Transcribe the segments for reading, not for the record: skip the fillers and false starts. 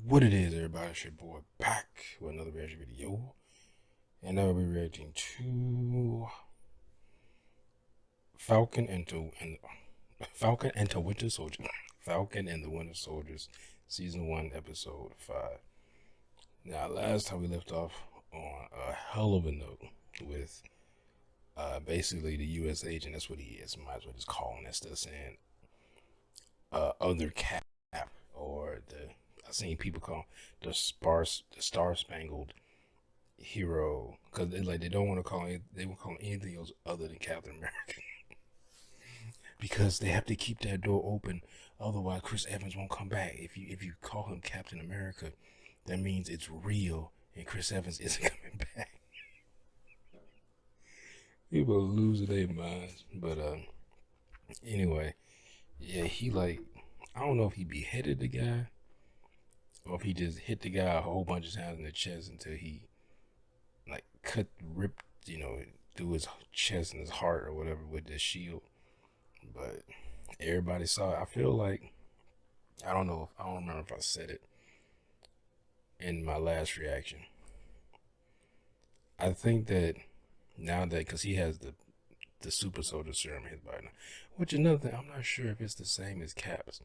What it is, everybody? It's your boy back with another reaction video, and I'll be reacting to Falcon and Falcon and the Winter Soldier, Falcon and the Winter Soldiers, season 1, episode 5. Now, last time we left off on a hell of a note with basically the U.S. agent. That's what he is. Might as well just call him. Instead of saying other cap or the. I've seen people call the Star Spangled Hero because they don't want to call it. They won't call him anything else other than Captain America because they have to keep that door open. Otherwise, Chris Evans won't come back. If you call him Captain America, that means it's real, and Chris Evans isn't coming back. People lose their minds. But anyway, yeah, I don't know if he beheaded the guy or if he just hit the guy a whole bunch of times in the chest until he like ripped, through his chest and his heart or whatever with the shield. But everybody saw it. I feel like I don't remember if I said it in my last reaction. I think that now that because he has the super soldier serum in his body now, which another thing I'm not sure if it's the same as Cap's,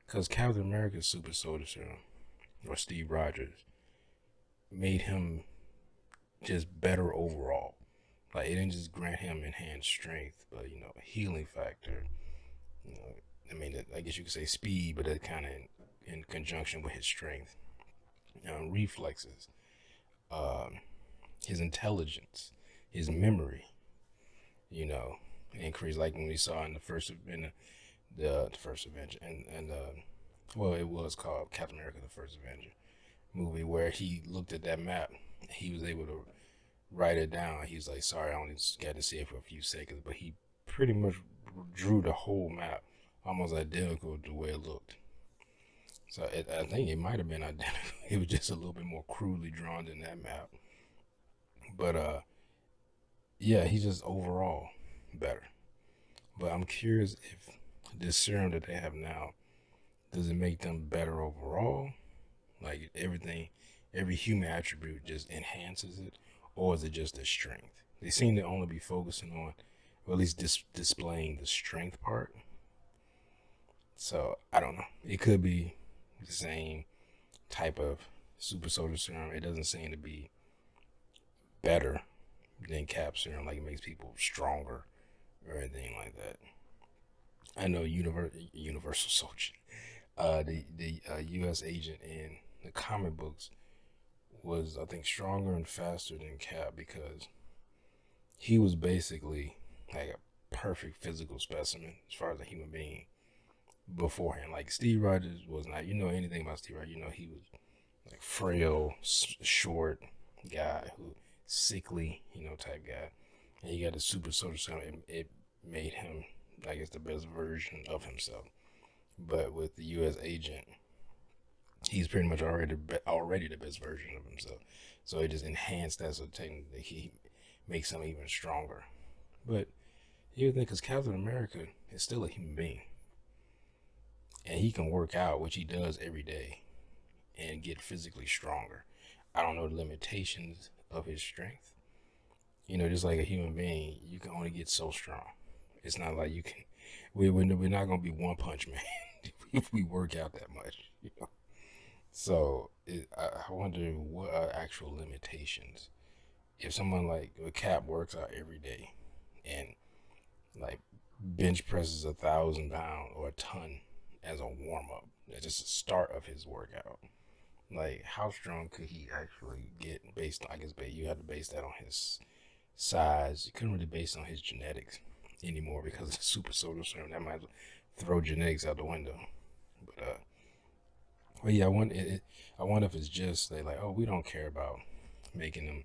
because Captain America's super soldier serum or Steve Rogers made him just better overall. Like it didn't just grant him enhanced strength, but healing factor. I mean, I guess you could say speed, but that kind of in conjunction with his strength, reflexes, um, his intelligence, his memory. Increase like when we saw in the first Avenger, and well, it was called Captain America: The First Avenger movie, where he looked at that map, he was able to write it down. He's like, sorry, I only got to see it for a few seconds, but he pretty much drew the whole map almost identical to the way it looked. So I think it might have been identical. It was just a little bit more crudely drawn than that map. But yeah, he's just overall better. But I'm curious if this serum that they have now, does it make them better overall? Like every human attribute just enhances it, or is it just the strength? They seem to only be focusing on, or at least displaying the strength part. So I don't know. It could be the same type of super soldier serum. It doesn't seem to be better than Cap serum, like it makes people stronger or anything like that. I know Universal Soldier, the U.S. agent in the comic books was, I think, stronger and faster than Cap because he was basically like a perfect physical specimen as far as a human being beforehand. Like Steve Rogers was not. Anything about Steve Rogers, he was like frail, short guy who sickly, type guy. And he got the super soldier serum. It made him, I guess, the best version of himself. But with the U.S. agent, he's pretty much already the best version of himself. So it just enhanced that, so technically he makes him even stronger. But you think, because Captain America is still a human being, and he can work out, which he does every day, and get physically stronger. I don't know the limitations of his strength. Just like a human being, you can only get so strong. It's not like you can. We're not gonna be One Punch Man if we work out that much. So I wonder what are actual limitations. If someone like a Cap works out every day and like bench presses 1,000 pounds or a ton as a warm up, that's just the start of his workout. Like, how strong could he actually get based on? I guess you have to base that on his size. You couldn't really base it on his genetics anymore because it's super soldier serum. That might throw genetics out the window. But yeah, I wonder if it's just they like, oh, we don't care about making them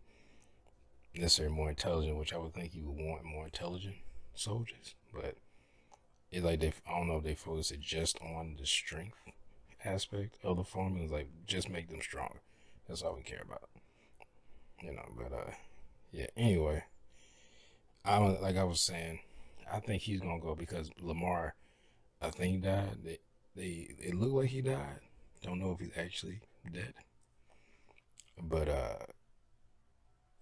necessarily more intelligent, which I would think you would want more intelligent soldiers. But it's like I don't know if they focus it just on the strength aspect of the formula. It's like just make them stronger. That's all we care about, But yeah. Anyway, like I was saying, I think he's gonna go because Lamar, I think, died. It looked like he died. Don't know if he's actually dead. But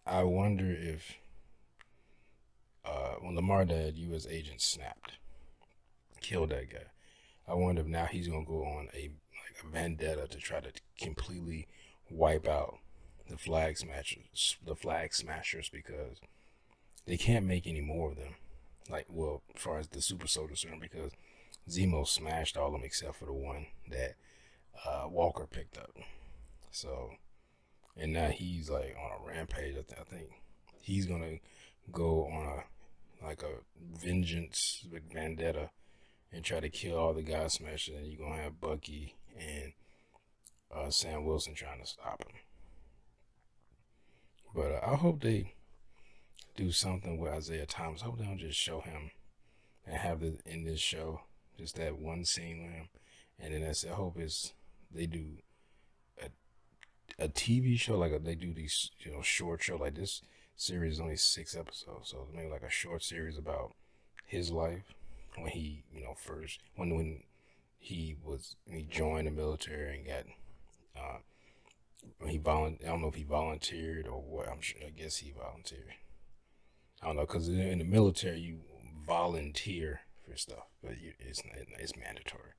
I wonder if when Lamar Dad, U.S. agent, snapped, killed that guy. I wonder if now he's gonna go on a vendetta to try to completely wipe out the flag smashers, because they can't make any more of them. Like, well, as far as the super soldier serum, because Zemo smashed all of them except for the one that Walker picked up. So, and now he's like on a rampage. I think he's gonna go on a vengeance with vendetta and try to kill all the guy smashers. And you're gonna have Bucky and Sam Wilson trying to stop him. But I hope they do something with Isaiah Thomas. I hope they don't just show him and have it in this show, just that one scene with him, and then that's. I hope they do a TV show, like they do these short show, like this series is only 6 episodes, so maybe like a short series about his life when he first when he joined the military and got I don't know if he volunteered or what. I guess he volunteered. I don't know, because in the military you volunteer for stuff, but it's mandatory.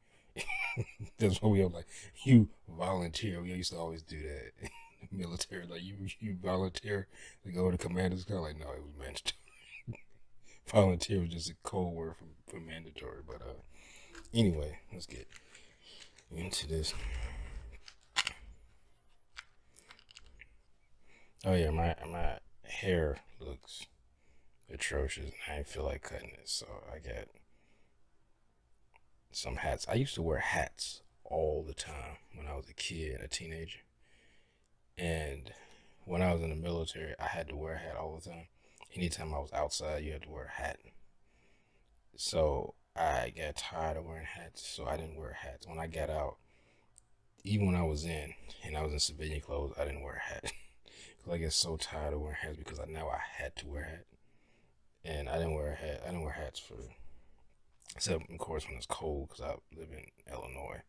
That's what we have, like, you volunteer. We used to always do that in the military. Like, you volunteer to go to commander's call. Like, no, it was mandatory. Volunteer was just a code word for mandatory. But anyway, let's get into this. Oh yeah, my hair looks atrocious. I didn't feel like cutting it, so I got some hats. I used to wear hats all the time when I was a kid and a teenager. And when I was in the military, I had to wear a hat all the time. Anytime I was outside, you had to wear a hat. So I got tired of wearing hats, so I didn't wear hats. When I got out, even when I was in civilian clothes, I didn't wear a hat. Because I get so tired of wearing hats, because now I had to wear a hat. And I didn't wear a hat. I didn't wear hats except of course when it's cold, because I live in Illinois.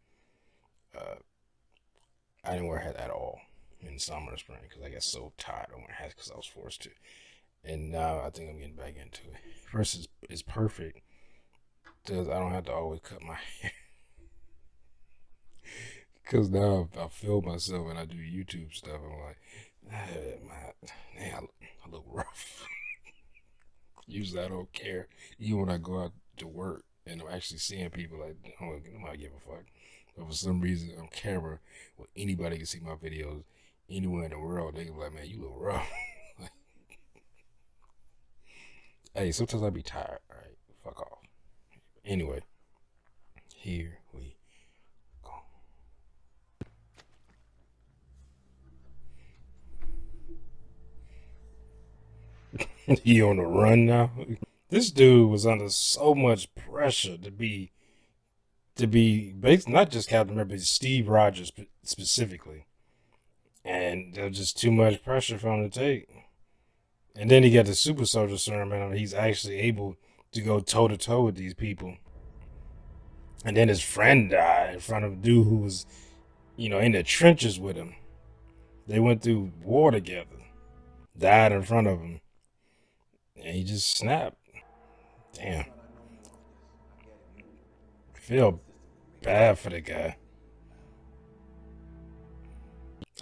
I didn't wear a hat at all in summer or spring, because I got so tired of wearing hats because I was forced to. And now I think I'm getting back into it. First, it's perfect because I don't have to always cut my hair. Because now I feel myself when I do YouTube stuff. I'm like, man, I look rough. Usually I don't care. Even when I go out to work and I'm actually seeing people, like, nobody give a fuck. But for some reason on camera, where anybody can see my videos anywhere in the world, they be like, man, you look rough. Like, hey, sometimes I be tired. All right, fuck off. Anyway, here we go. He on the run now. This dude was under so much pressure to be based, not just Captain America, but Steve Rogers specifically, and there was just too much pressure for him to take. And then he got the super soldier serum, and he's actually able to go toe to toe with these people. And then his friend died in front of a dude who was, in the trenches with him. They went through war together. Died in front of him, and he just snapped. Damn. I feel bad for the guy.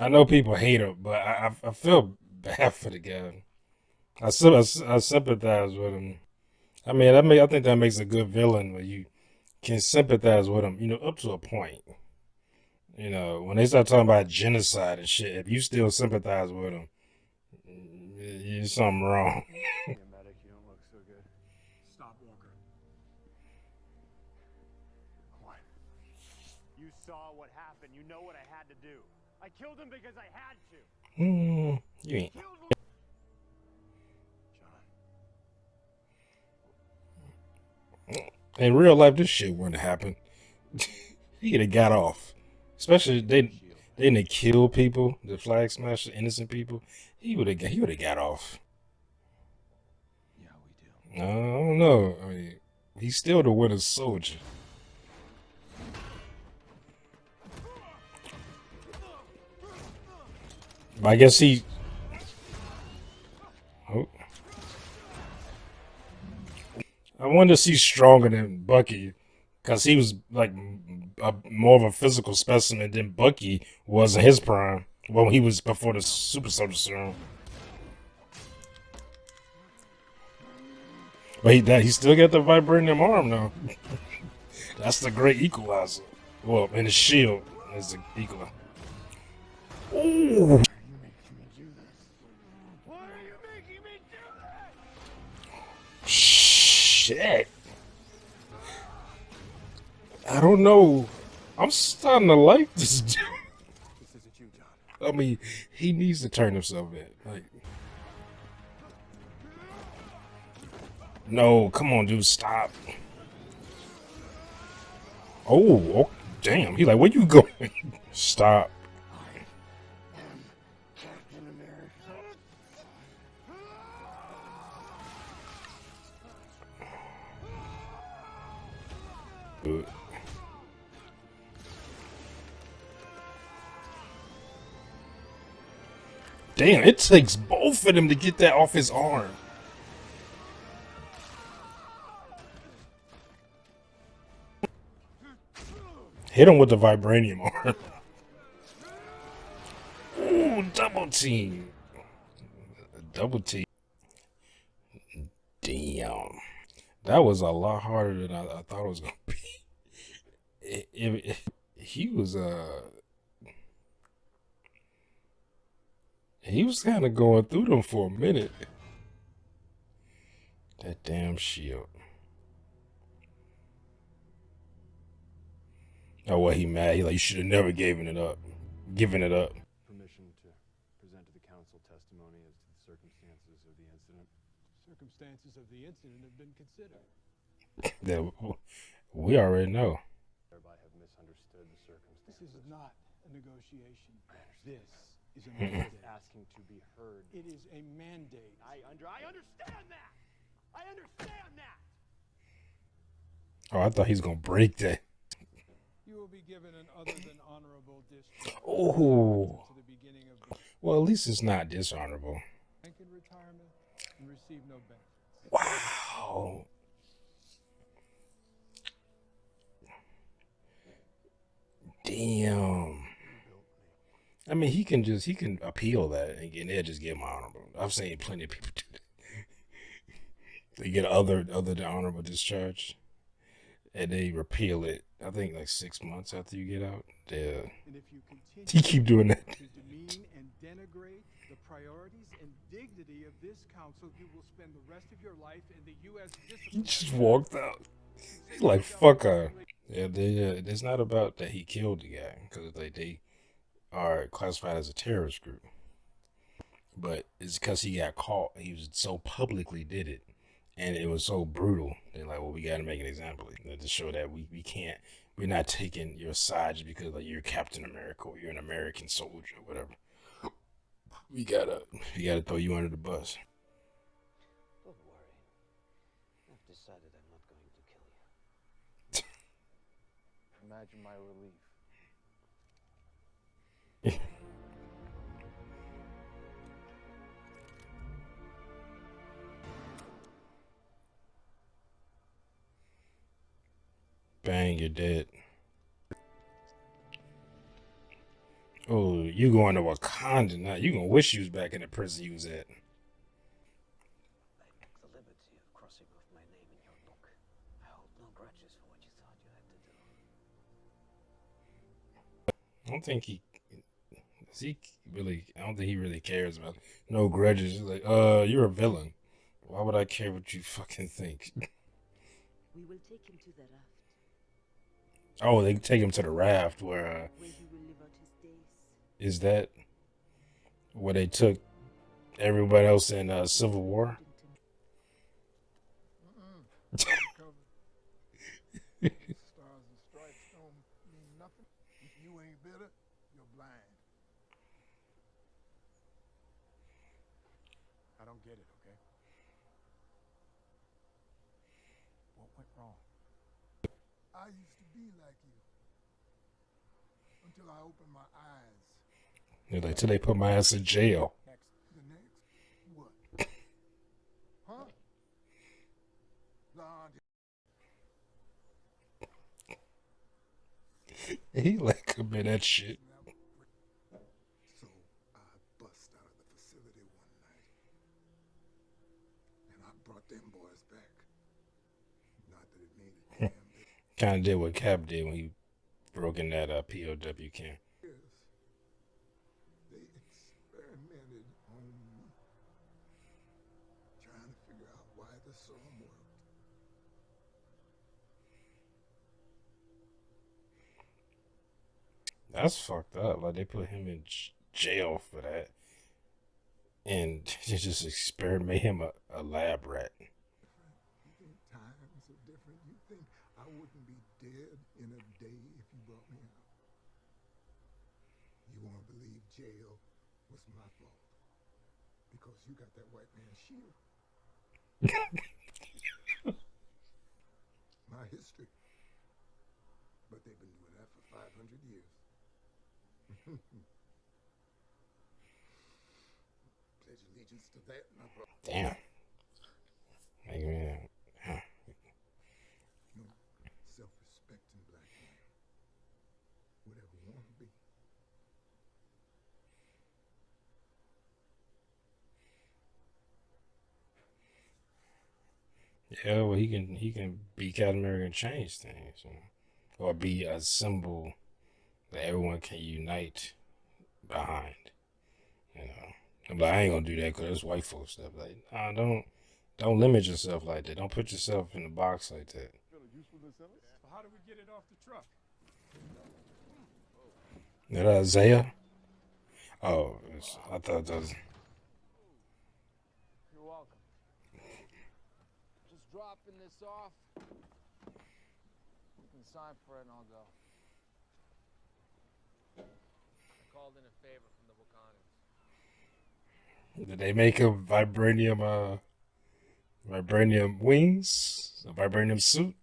I know people hate him, but I feel bad for the guy. I sympathize with him. I mean, I think that makes a good villain, when you can sympathize with him, up to a point. When they start talking about genocide and shit, if you still sympathize with them, there's something wrong. You're a medic, you don't look so good. Stop, Walker. What? You saw what happened. You know what I had to do. I killed him because I had to. You ain't. John. In real life, this shit wouldn't happen. He'd have got off. Especially they didn't kill people, the flag smasher, innocent people. He would have got off. Yeah, we do. I don't know. I mean, he's still the Winter Soldier. But I guess he. Oh. I wonder if he's stronger than Bucky, because he was like more of a physical specimen than Bucky was in his prime. Well, he was before the Super Soldier Serum. But he still got the vibranium arm now. That's the great equalizer. Well, and the shield is the equalizer. Ooh. Shit. I don't know. I'm starting to like this dude. This isn't you, John. I mean, he needs to turn himself in. Like, no, come on, dude, stop. Oh, damn. He like, where you going? Stop. Captain America. Dude. Damn, it takes both of them to get that off his arm. Hit him with the vibranium arm. Ooh, double team. Double team. Damn. That was a lot harder than I thought it was going to be. He was kind of going through them for a minute. That damn shield. Oh, well, he mad. He like, you should have never given it up. Permission to present to the council testimony as to the circumstances of the incident. Circumstances of the incident have been considered. That we already know. Thereby have misunderstood the circumstances. This is not a negotiation. This is a is mandate. asking to be heard. It is a mandate. I understand that. I understand that. Oh, I thought he's gonna break that. You will be given an other than honorable discharge. Oh. To the beginning of the Well, at least it's not dishonorable. rank and retirement and receive no benefits. Wow. Damn. I mean, he can appeal that and they'll just give him honorable. I've seen plenty of people do that. They get other than honorable discharge, and they repeal it. I think like 6 months after you get out. Yeah. And if you continue He keep doing that. to demean and denigrate the priorities and dignity of this council, you will spend the rest of your life in the U.S. He discipline. just walked out. He's like, fuck her. Yeah, it's not about that he killed the guy, because they are classified as a terrorist group. But it's because he got caught. He was so publicly did it, and it was so brutal. They're like, well, we got to make an example of it to show that we can't. We're not taking your side just because like you're Captain America or you're an American soldier or whatever. We gotta throw you under the bus. Don't worry. I've decided I'm not going to kill you. Imagine my relief. Bang, you're dead. Oh, you going to Wakanda now? You gonna wish you was back in the prison you was at. I took the liberty of crossing off my name in your book. I hold no grudges for what you thought you had to do. I don't think he really cares about no grudges. He's like, you're a villain. Why would I care what you fucking think? We will take him to the raft, Oh, they take him to the raft where where he will live out his days. is that where they took everybody else in Civil War? Stars and stripes don't mean nothing. If you ain't bitter, you're blind. I don't get it, okay? What went wrong? I used to be like you until I opened my eyes. They're like, till they put my ass in jail. The next? What? Huh? Lord, He like commit that shit. so I bust out of the facility one night, and I brought them boys back. Not that it made a damn Kind of did what Cap did when he broke in that POW camp. difference. They experimented on me, trying to figure out why the serum worked. That's fucked up. Like they put him in jail for that, and they just made him a lab rat. You think times are different? You think I wouldn't be dead in a day if you brought me out? You want to believe jail was my fault because you got that white man's shield. My history. But they've been doing that for 500 years. Pledge allegiance to that, my brother. Damn. Like, man. Huh. No self-respecting black man would ever want to be. Yeah, well, he can be Captain America and change things, you know? Or be a symbol that everyone can unite behind. You know, I'm like, I ain't gonna do that because it's white folks stuff. Like, nah, don't limit yourself like that. Don't put yourself in a box like that. So how do we get it off the truck? Is that Isaiah? Oh, I thought that was. You're welcome. Just dropping this off. You can sign for it and I'll go. I called in a favor from the Wakandans. Did they make a vibranium wings? A vibranium suit?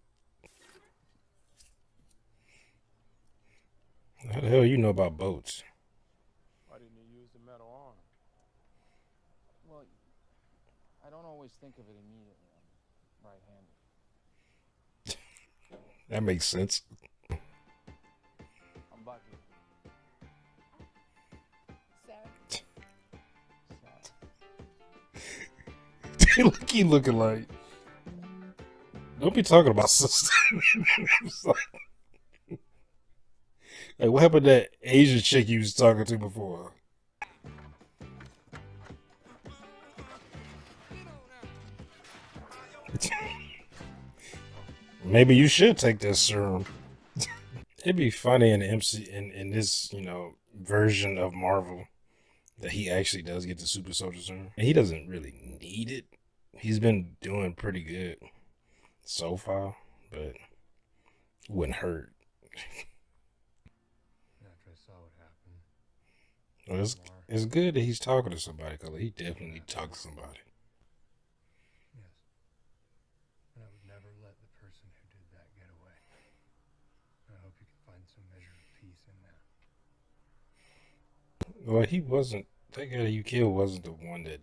How the hell you know about boats? Why didn't you use the metal arm? Well, I don't always think of it immediately. I'm right-handed. That makes sense. I'm Bucky. Look, he looking like. Don't be talking about sister. Like, what happened to that Asian chick you was talking to before? Maybe you should take this serum. It'd be funny in the in this, you know, version of Marvel that he actually does get the super soldier serum. And he doesn't really need it. He's been doing pretty good so far, but it wouldn't hurt. After I saw what happened. Well, it's good that he's talking to somebody, because he definitely need to talk to somebody. Yes. And I would never let the person who did that get away. I hope you can find some measure of peace in that. Well, he wasn't. That guy that you killed wasn't the one that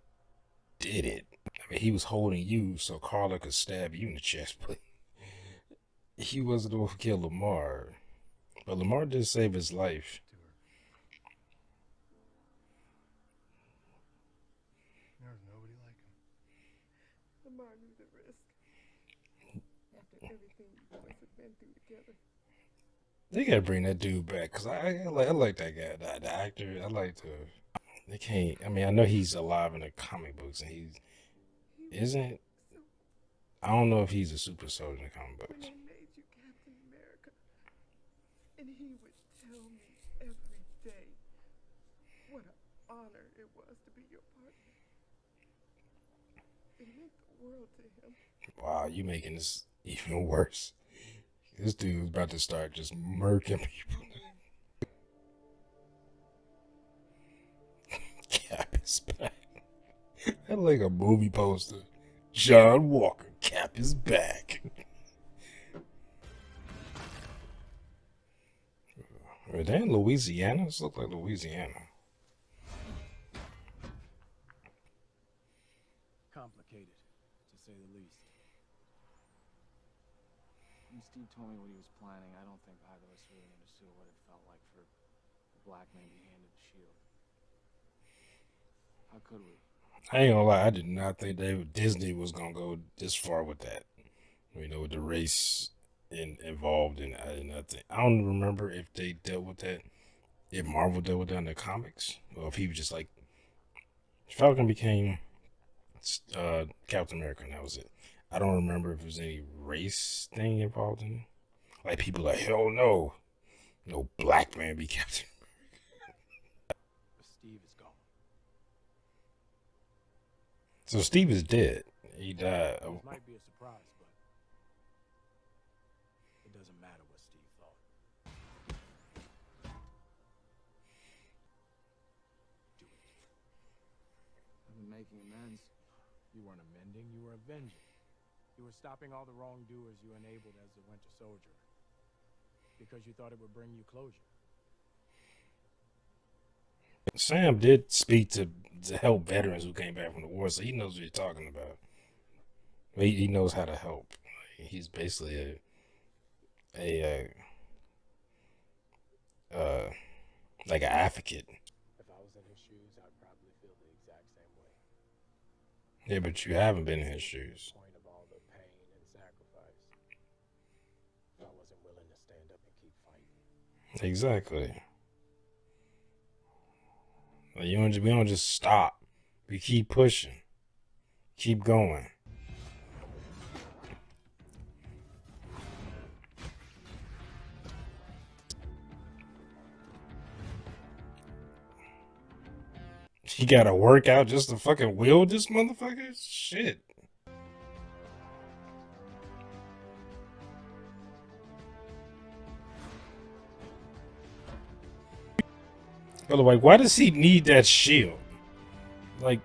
did it. I mean, he was holding you so Carla could stab you in the chest, but he wasn't the one who killed Lamar. But Lamar did save his life. There was nobody like him. Lamar knew the risk. After everything you boys have been through together. They gotta bring that dude back, because I like that guy, the actor. I like the. They can't. I mean, I know he's alive in the comic books, and he isn't. I don't know if he's a super soldier in the comic When books. I made you Captain America, and he would tell me every day what an honor it was to be your partner. It meant the world to him. Wow, you making this even worse. This dude's about to start just murking people. Cap is back. That's like a movie poster. John Walker, Cap is back. Are they in Louisiana? This looks like Louisiana. Steve told me what he was planning, I don't think either of us really understood what it felt like for a black man to be handed the shield. How could we? I ain't gonna lie, I did not think Disney was gonna go this far with that. You know, with the race involved in it. I did not think. I don't remember if they dealt with that, if Marvel dealt with that in the comics, or if he was just like Falcon became Captain America, and that was it. I don't remember if there was any race thing involved in it. Like people like, hell no, no black man be Captain. Steve is gone. So Steve is dead. He died. This might be a surprise, but it doesn't matter what Steve thought. Do it. I've been making amends. You weren't amending, you were avenging. You were stopping all the wrongdoers you enabled as the Winter Soldier. Because you thought it would bring you closure. Sam did speak to help veterans who came back from the war, so he knows what he's talking about. He knows how to help. He's basically like an advocate. If I was in his shoes, I'd probably feel the exact same way. Yeah, but you haven't been in his shoes. Point of all the pain and sacrifice. I wasn't willing to stand up and keep fighting. Exactly. Like we don't just stop. We keep pushing. Keep going. He gotta work out just to fucking wield this motherfucker? Shit. But like, why does he need that shield? Like,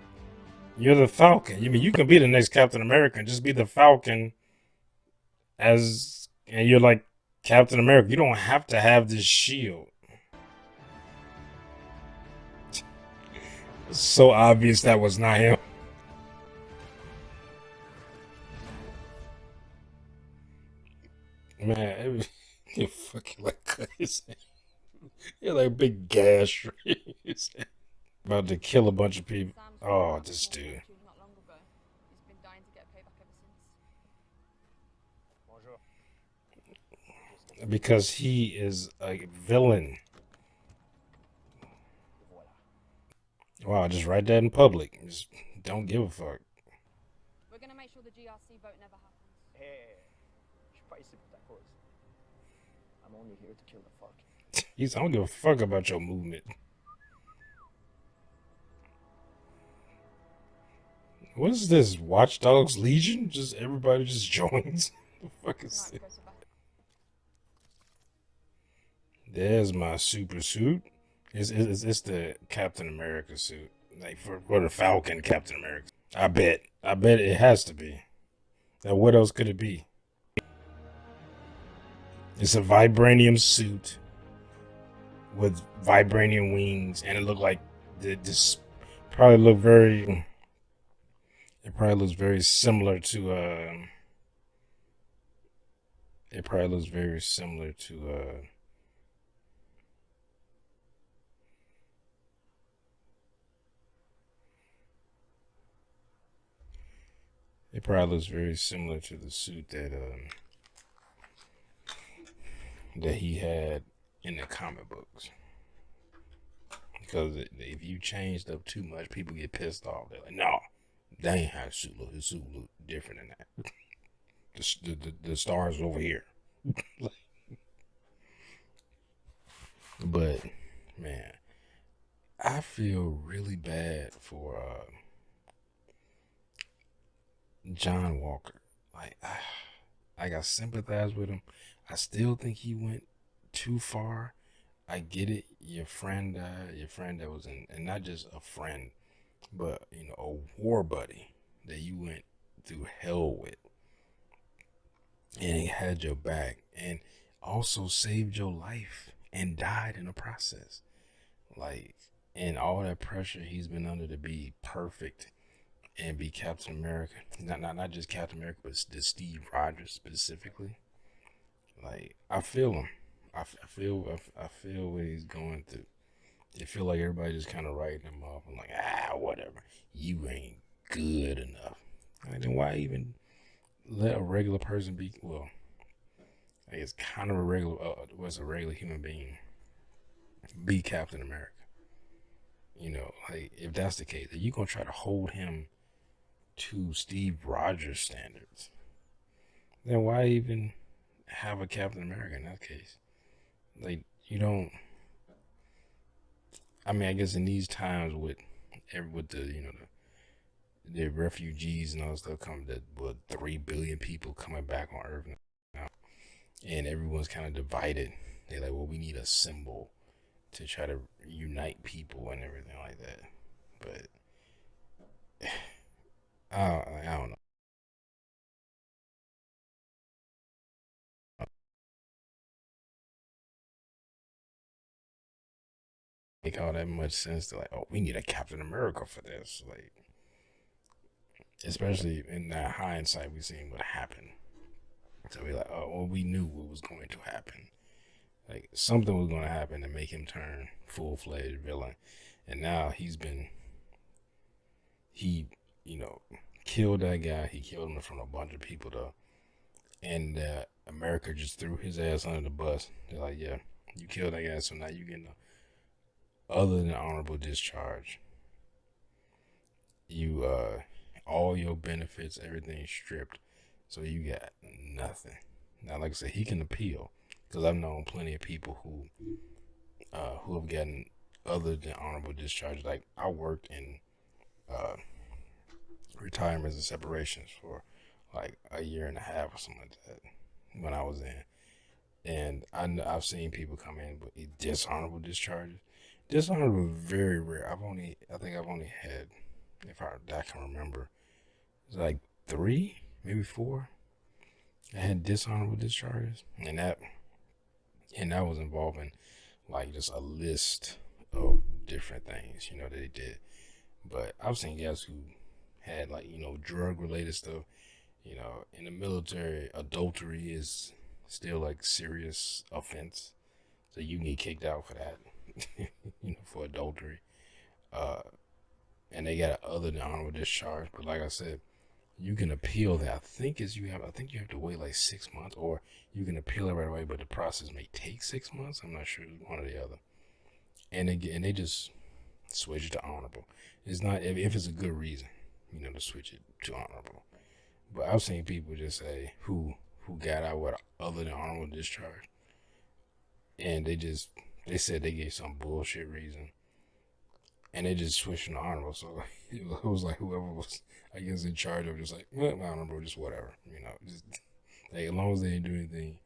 you're the Falcon. I mean, you can be the next Captain America and just be the Falcon and you're like Captain America. You don't have to have this shield. It's so obvious that was not him. Man, you fucking like cut his head. You're like a big gash. About to kill a bunch of people. Oh, this dude. Not long ago. He's been dying to get payback ever since. Because he is a villain. Wow, just write that in public. Just don't give a fuck. We're gonna make sure the GRC vote never happens. Hey, je suis pas ici pour ta cause. I'm only here to kill the Falcon. I don't give a fuck about your movement. What is this? Watch Dogs Legion? Just everybody just joins? The fuck is this? There's my super suit. It's the Captain America suit. Like for the Falcon Captain America. I bet it has to be. Now what else could it be? It's a vibranium suit with vibranium wings, and it looked like this probably look very. It probably looks very similar to It probably looks very similar to It probably looks very similar to the suit that he had in the comic books. Because if you changed up too much, people get pissed off. They're like, no, that ain't how his suit look. His suit look different than that. The stars over here. But man, I feel really bad for John Walker. Like I sympathize with him. I still think he went too far. I get it. Your friend that was in, and not just a friend, but a war buddy that you went through hell with, and he had your back, and also saved your life and died in the process. Like, and all that pressure he's been under to be perfect and be Captain America, not just Captain America, but the Steve Rogers specifically. Like I feel him. I feel what he's going through. It feel like everybody just kind of writing him off. I'm like, whatever. You ain't good enough. Like, then why even let a regular person be? Well, I guess kind of a regular, was a regular human being be Captain America. You know, like if that's the case, are you gonna try to hold him to Steve Rogers standards? Then why even have a Captain America in that case? Like you don't. I mean, I guess in these times with the the refugees and all that stuff coming, that what 3 billion people coming back on Earth now, and everyone's kind of divided. They're like, well, we need a symbol to try to unite people and everything like that. But I don't know. Make all that much sense to like, oh, we need a Captain America for this. Like, especially in that hindsight, we seen what happened. So we're like, oh, well, we knew what was going to happen. Like something was going to happen to make him turn full-fledged villain, and now he killed that guy. He killed him in front of a bunch of people though, and America just threw his ass under the bus. They're like, yeah, you killed that guy, so now you getting other than honorable discharge. You all your benefits, everything stripped, so you got nothing. Now, like I said, he can appeal because I've known plenty of people who have gotten other than honorable discharge. Like I worked in uh, retirements and separations for like a year and a half or something like that when I was in, and I've seen people come in with dishonorable discharges. Dishonorable is very rare. I think I've only had, if I can remember, it's like 3, maybe 4. I had dishonorable discharges, and that was involving like just a list of different things, that they did. But I've seen guys who had like, drug related stuff. In the military, adultery is still like serious offense. So you can get kicked out for that, for adultery. And they got other than honorable discharge. But like I said, you can appeal that. I think you have to wait like 6 months, or you can appeal it right away, but the process may take 6 months. I'm not sure, one or the other. And they just switch it to honorable. It's not if it's a good reason, to switch it to honorable. But I've seen people just say who got out with other than honorable discharge, and they said they gave some bullshit reason, and they just switched to honorable. So it was like whoever was, I guess, in charge of just like, well, honorable, just whatever, just like, as long as they didn't do anything,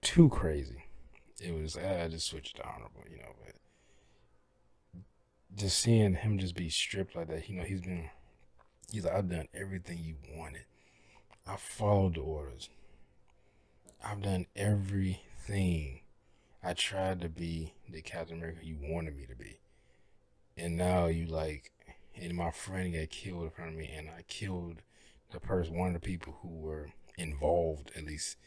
too crazy. It was I just switched to honorable, but just seeing him just be stripped like that, he's like, I've done everything you wanted. I followed the orders. I've done everything. I tried to be the Captain America you wanted me to be. And now and my friend got killed in front of me, and I killed one of the people who were involved, at least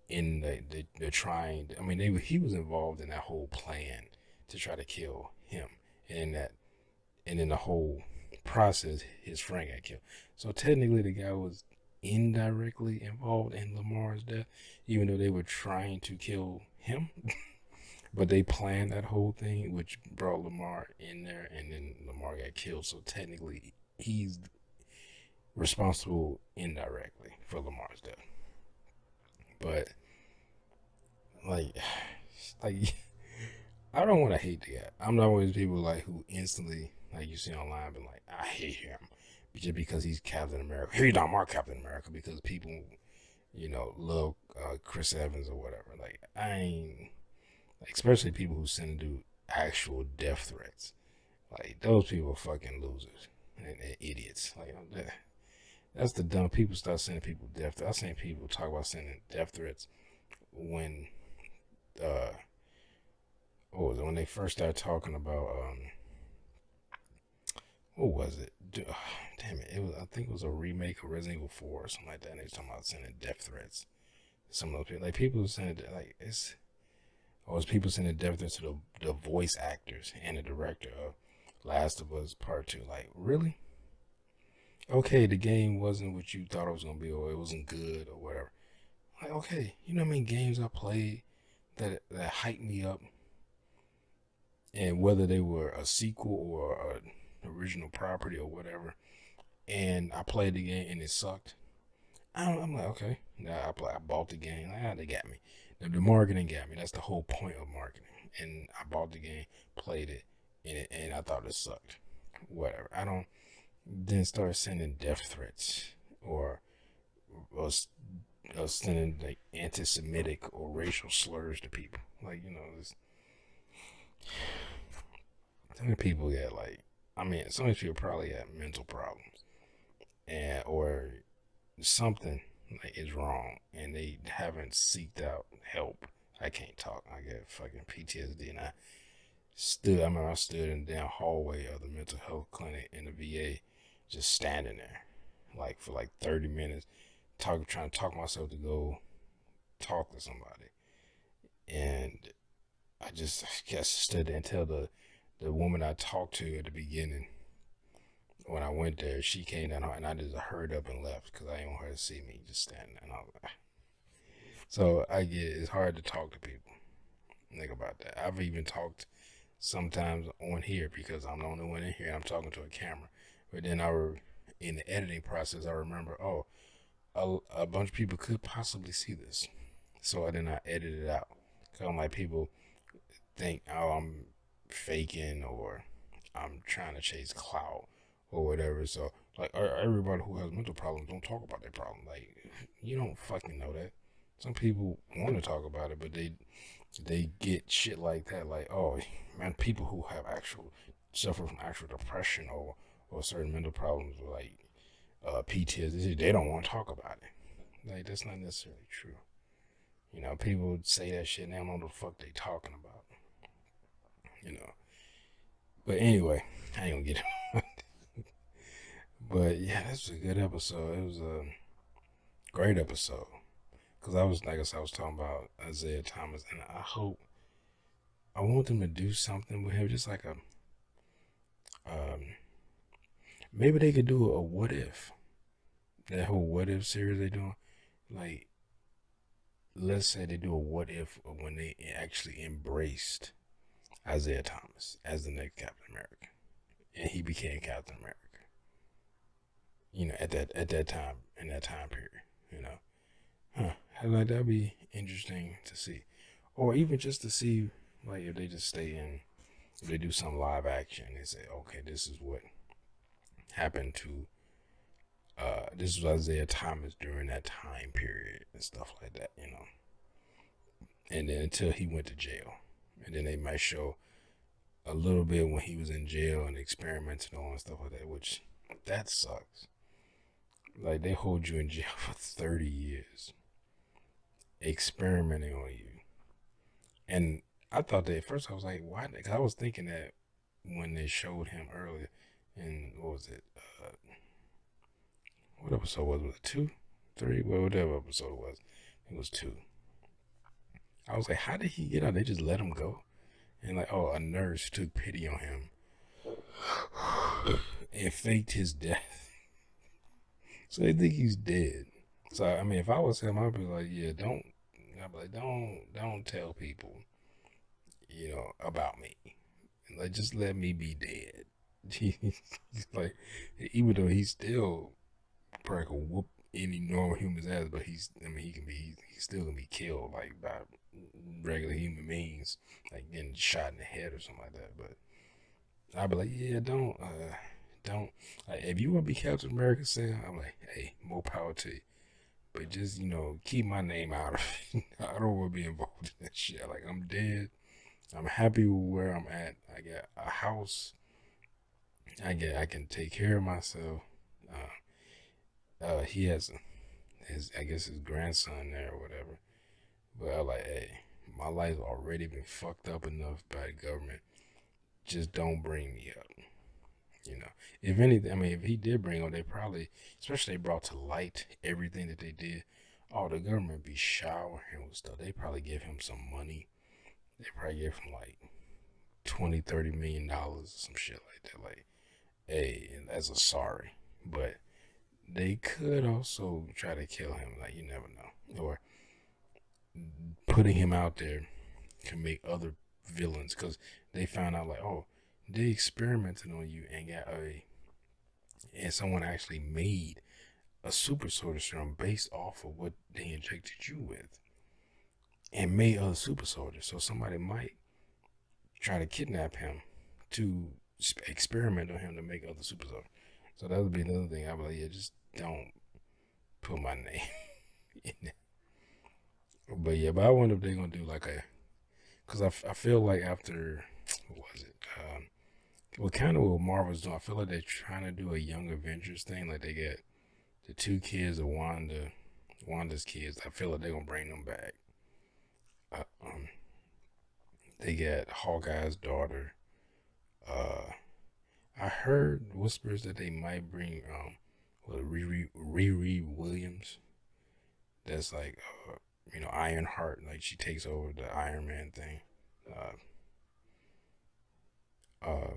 in the trying. I mean, he was involved in that whole plan to try to kill him, and in the whole process, his friend got killed. So technically, the guy was indirectly involved in Lamar's death, even though they were trying to kill him. But they planned that whole thing, which brought Lamar in there, and then Lamar got killed. So technically, he's responsible indirectly for Lamar's death. But like I don't want to hate the guy. I'm not one of those people like who instantly, like you see online, but like I hate him just because he's Captain America. He's not my Captain America because people, love Chris Evans or whatever. Like I ain't, like, especially people who send do actual death threats. Like those people are fucking losers and idiots. Like that's the dumb people start sending people death threats. I've seen people talk about sending death threats when when they first started talking about what was it? Damn it! I think it was a remake of Resident Evil 4 or something like that. And they were talking about sending death threats Some of those people, like people saying like it's people sending death threats to the voice actors and the director of Last of Us Part 2. Like, really? Okay, the game wasn't what you thought it was gonna be, or it wasn't good, or whatever. Like, okay, you know how many games I played that hyped me up, and whether they were a sequel or an original property or whatever, and I played the game and it sucked. I'm like, okay, now I bought the game. They got me. The marketing got me. That's the whole point of marketing. And I bought the game, played it, and I thought it sucked. Whatever. I don't then start sending death threats or sending like anti-Semitic or racial slurs to people. Like, you know, some people get like, I mean, some people probably have mental problems, and or something like is wrong, and they haven't seeked out help. I can't talk. I get fucking PTSD, and I remember I stood in the damn hallway of the mental health clinic in the VA, just standing there, like for like 30 minutes, trying to talk myself to go talk to somebody, and I guess stood there until the woman I talked to at the beginning, when I went there, she came down and I just hurried up and left because I didn't want her to see me just standing there. And I was like, so I get it's hard to talk to people. Think about that. I've even talked sometimes on here because I'm the only one in here and I'm talking to a camera. But then in the editing process, I remember, a bunch of people could possibly see this. So then I edited it out. Because I'm like, people think, oh, I'm faking or I'm trying to chase clout or whatever. So like, everybody who has mental problems don't talk about their problem. Like, you don't fucking know that. Some people want to talk about it, but they get shit like that. Like, oh man, people who have suffer from actual depression or certain mental problems, like PTSD, they don't want to talk about it. Like, that's not necessarily true. You know, people say that shit and they don't know the fuck they talking about. You know. But anyway, I ain't gonna get it. But yeah, this was a good episode. It was a great episode. Because I was talking about Isaiah Thomas, and I want them to do something with him, just like maybe they could do a what if. That whole what if series they doing. Like, let's say they do a what if when they actually embraced Isaiah Thomas as the next Captain America, and he became Captain America. You know, at that time, in that time period, you know, like that'd be interesting to see, or even just to see, like, if they just if they do some live action, they say, okay, this is what happened to, this was Isaiah Thomas during that time period and stuff like that, you know, and then until he went to jail, and then they might show a little bit when he was in jail and experimenting on and stuff like that, which that sucks. Like, they hold you in jail for 30 years, experimenting on you. And I thought that at first I was like, why? Because I was thinking that when they showed him earlier, in, what was it? What episode was it? 2? 3? Well, whatever episode it was. It was 2. I was like, how did he get out? They just let him go. And like, oh, a nurse took pity on him and faked his death. So they think he's dead. So I mean, if I was him, I'd be like, yeah, don't tell people, you know, about me. Like, just let me be dead. Like, even though he's still probably could whoop any normal human's ass, but he's still gonna be killed, like, by regular human means, like getting shot in the head or something like that. But I'd be like, yeah, don't. Like, if you want to be Captain America, Sam, I'm like, hey, more power to you. But just, you know, keep my name out of it. I don't want to be involved in that shit. Like, I'm dead. I'm happy with where I'm at. I got a house. I can take care of myself. He has his grandson there or whatever. But I'm like, hey, my life's already been fucked up enough by the government. Just don't bring me up. You know, if anything, I mean, if he did bring on, they probably, especially they brought to light everything that they did. Oh, the government be showering him with stuff. They probably give him some money. They probably give him like 20, $30 million or some shit like that. Like, hey, and as a sorry. But they could also try to kill him. Like, you never know. Or putting him out there can make other villains, because they found out like, oh, they experimented on you and someone actually made a super soldier serum based off of what they injected you with and made other super soldiers. So somebody might try to kidnap him to experiment on him to make other super soldiers. So that would be another thing. I'd be like, yeah, just don't put my name in there. But yeah, but I wonder if they're gonna do like a, because I feel like after, what was it? Well, kind of what Marvel's doing. I feel like they're trying to do a Young Avengers thing. Like they get the two kids of Wanda's kids. I feel like they're gonna bring them back. They got Hawkeye's daughter. I heard whispers that they might bring Riri Williams. That's like Ironheart. Like she takes over the Iron Man thing.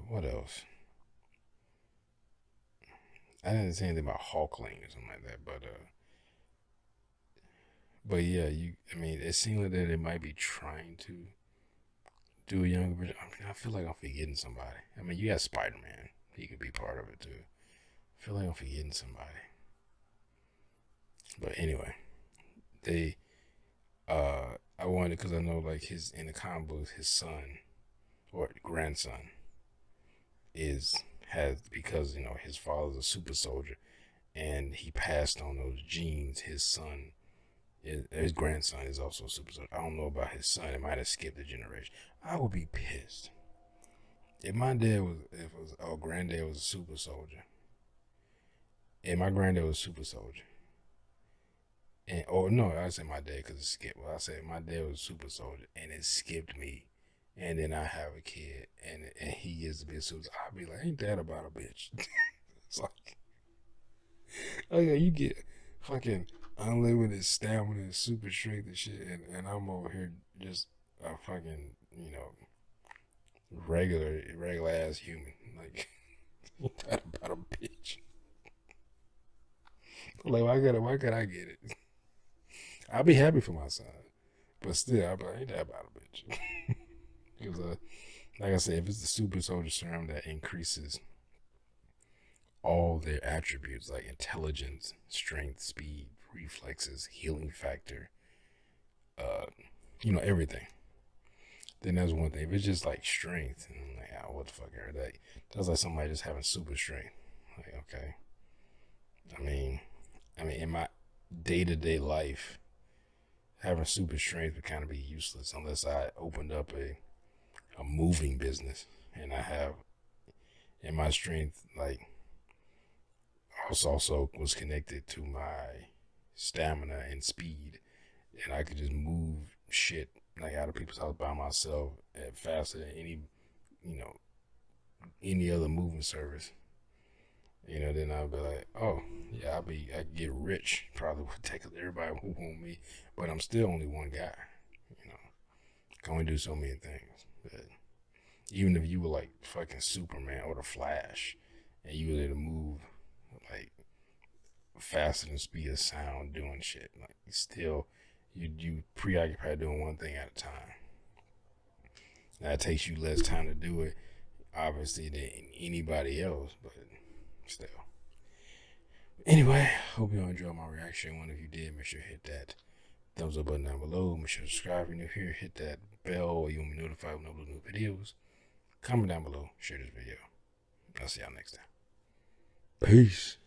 What else? I didn't say anything about Hulkling or something like that, but yeah, I mean, it seems like that they might be trying to do a younger version. I mean, I feel like I'm forgetting somebody. I mean, you got Spider-Man. He could be part of it too. I feel like I'm forgetting somebody. But anyway, I wanted, because I know like in the comic books, his son or grandson has, because his father's a super soldier and he passed on those genes. His grandson is also a super soldier. I don't know about his son. It might have skipped a generation. I would be pissed if my granddad was a super soldier, and my granddad was a super soldier, no, I said my dad because it skipped. Well, I said my dad was a super soldier and it skipped me, and then I have a kid and he gets to be a super soldier. I'd be like, ain't that about a bitch? It's like, oh yeah, you get fucking unlimited stamina and super strength and shit, and I'm over here just a fucking regular ass human. Like, ain't that about a bitch? Like, why could I get it? I'll be happy for my son, but still, I'll be like, ain't that about a bitch? Because like I said, if it's the super soldier serum that increases all their attributes like intelligence, strength, speed, reflexes, healing factor, everything, then that's one thing. If it's just like strength, and I'm like, oh, what the fuck are that? That's like somebody just having super strength. Like, okay. I mean, in my day-to-day life, having super strength would kind of be useless unless I opened up a moving business and my strength like also was connected to my stamina and speed, and I could just move shit like out of people's house by myself and faster than any other moving service. Then I'll be like, oh yeah, I could get rich. Probably would take everybody who want me, but I'm still only one guy. Can only do so many things. But even if you were like fucking Superman or the Flash, and you were able to move like faster than speed of sound, doing shit, like still you preoccupied doing one thing at a time. Now it takes you less time to do it, obviously, than anybody else, but still. Anyway, hope you all enjoyed my reaction. One of you did, make sure to hit that thumbs up button down below. Make sure to subscribe if you're new here. Hit that bell or you want to be notified when I upload new videos. Comment down below. Share this video. I'll see y'all next time. Peace.